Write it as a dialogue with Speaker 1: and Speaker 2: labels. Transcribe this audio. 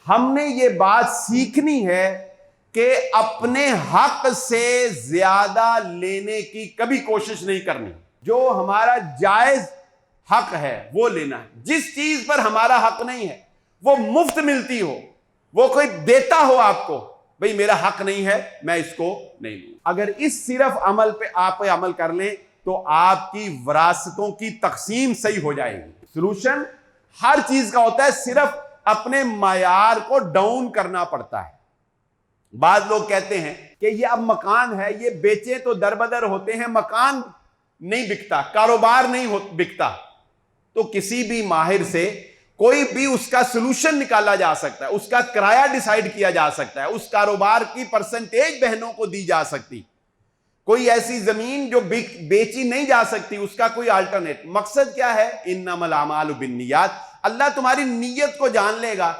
Speaker 1: हमने ये बात सीखनी है कि अपने हक से ज्यादा लेने की कभी कोशिश नहीं करनी। जो हमारा जायज हक है वो लेना है। जिस चीज पर हमारा हक नहीं है, वो मुफ्त मिलती हो, वो कोई देता हो आपको, भाई मेरा हक नहीं है, मैं इसको नहीं लूं। अगर इस सिर्फ अमल पे आप अमल कर लें तो आपकी विरासतों की तकसीम सही हो जाएगी। सॉल्यूशन हर चीज का होता है, सिर्फ अपने मायार को डाउन करना पड़ता है। बाद लोग कहते हैं कि ये अब मकान है, ये बेचे तो दरबदर होते हैं, मकान नहीं बिकता, कारोबार नहीं बिकता। तो किसी भी माहिर से कोई भी उसका सॉल्यूशन निकाला जा सकता है, उसका किराया डिसाइड किया जा सकता है, उस कारोबार की परसेंटेज बहनों को दी जा सकती। कोई ऐसी जमीन जो बेची नहीं जा सकती, उसका कोई अल्टरनेट। मकसद क्या है? इन्नमल आमालु बिन्नियात। अल्लाह तुम्हारी नीयत को जान लेगा